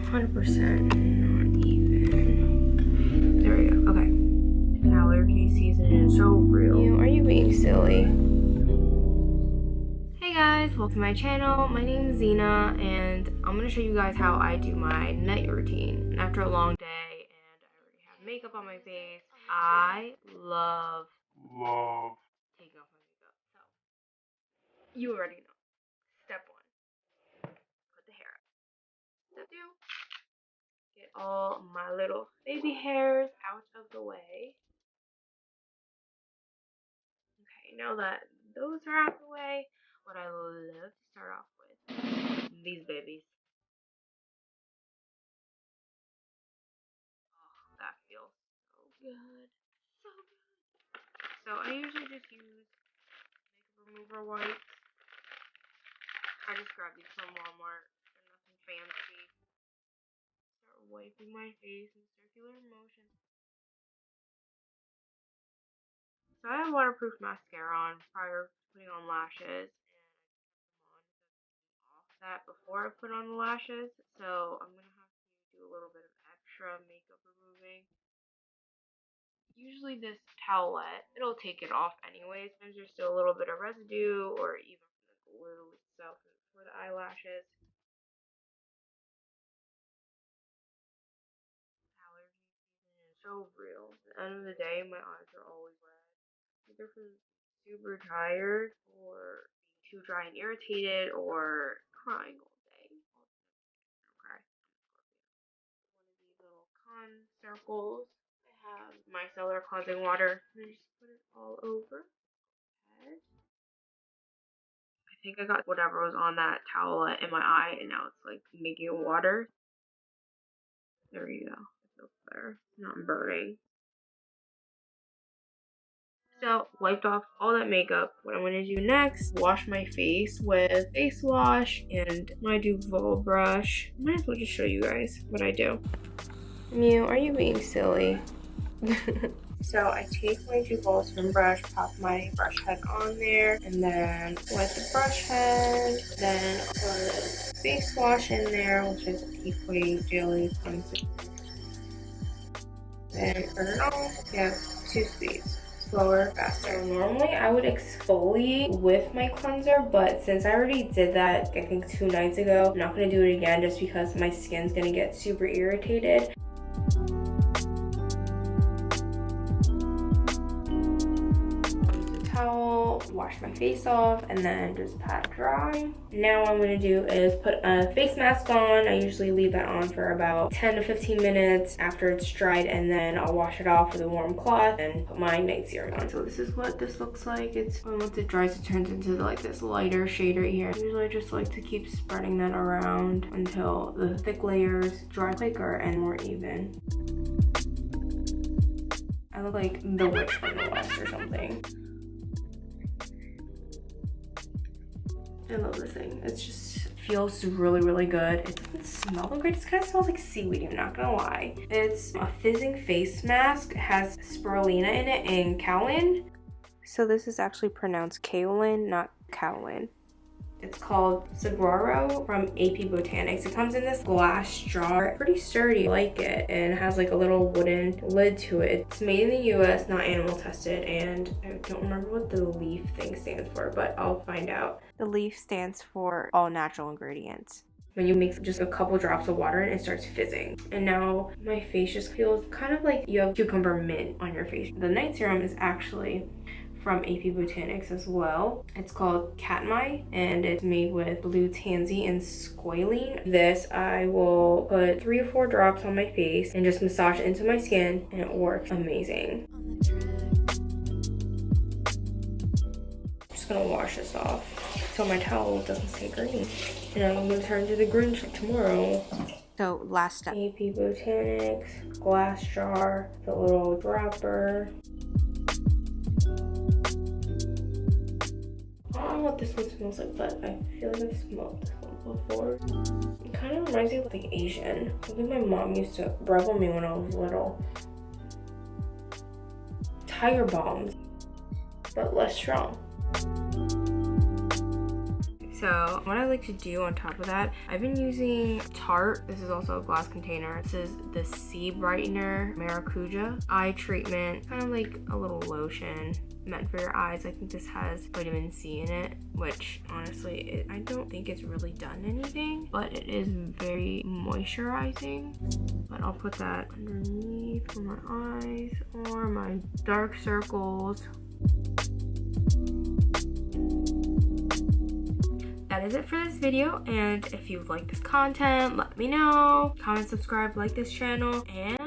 100% not even. There we go. Okay. Allergy season is so real. Are you being silly? Hey guys, welcome to my channel. My name is Zena, and I'm gonna show you guys how I do my night routine. And after a long day, and I already have makeup on my face, I love taking off my makeup. So you already know. Step one, put the hair up. Step two, get all my little baby hairs out of the way. Okay, now that those are out of the way, what I love to start off with, these babies. Oh, that feels so good. So good. So I usually just use makeup remover wipes. I just grabbed these from Walmart. They're nothing fancy. Start wiping my face in circular motion. So I have waterproof mascara on prior to putting on lashes, and I put them on off that before I put on the lashes. So I'm gonna have to do a little bit of extra makeup removing. Usually this towelette, it'll take it off anyways. Sometimes there's still a little bit of residue, or even from the glue itself for the eyelashes. Allergy season is so real. At the end of the day, my eyes are always red. Either from super tired, or being too dry and irritated, or crying all day. Okay. One of these little con circles. I have micellar cleansing water. And I just put it all over. I think I got whatever was on that towelette in my eye, and now it's like making water. There you go. It feels better. It's not burning. So, wiped off all that makeup. What I'm going to do next, wash my face with face wash and my Duval brush. Might as well just show you guys what I do. Mew, are you being silly? So I take my Duval swim brush, pop my brush head on there, and then with the brush head, then I'll put face wash in there, which is Equate Daily Cleanser. Then turn it on. You have 2 speeds. Slower, faster. Normally I would exfoliate with my cleanser, but since I already did that, I think 2 nights ago, I'm not going to do it again just because my skin's going to get super irritated. Towel, wash my face off, and then just pat dry. Now what I'm going to do is put a face mask on. I usually leave that on for about 10 to 15 minutes after it's dried, and then I'll wash it off with a warm cloth and put my night serum on. So this is what this looks like. It's once it dries, it turns into like this lighter shade right here. Usually I just like to keep spreading that around until the thick layers dry quicker and more even. I look like the witch from the West or something. I love this thing. It just feels really, really good. It doesn't smell that great. It kind of smells like seaweed, I'm not gonna lie. It's a fizzing face mask. It has spirulina in it and kaolin. So this is actually pronounced kaolin, not kaolin. It's called Saguaro from AP Botanics. It comes in this glass jar, pretty sturdy, I like it, and it has like a little wooden lid to it. It's made in the US, not animal tested, and I don't remember what the leaf thing stands for, but I'll find out. The leaf stands for all natural ingredients. When you mix just a couple drops of water in, it starts fizzing. And now my face just feels kind of like you have cucumber mint on your face. The night serum is actually from AP Botanics as well. It's called Katmai, and it's made with blue tansy and squalene. This I will put 3 or 4 drops on my face and just massage it into my skin, and it works amazing. I'm just gonna wash this off so my towel doesn't stay green. And I'm gonna turn to the Grinch tomorrow. So last step. AP Botanics, glass jar, the little dropper. I don't know what this one smells like, but I feel like I've smelled this one before. It kind of reminds me of like Asian. I think my mom used to rub on me when I was little. Tiger bombs, but less strong. So what I like to do on top of that, I've been using Tarte. This is also a glass container. This is the Sea Brightener Maracuja eye treatment, kind of like a little lotion meant for your eyes. I think this has vitamin C in it, which honestly, I don't think it's really done anything, but it is very moisturizing. But I'll put that underneath for my eyes or my dark circles. That is it for this video, and if you like this content, let me know. Comment, subscribe, like this channel, and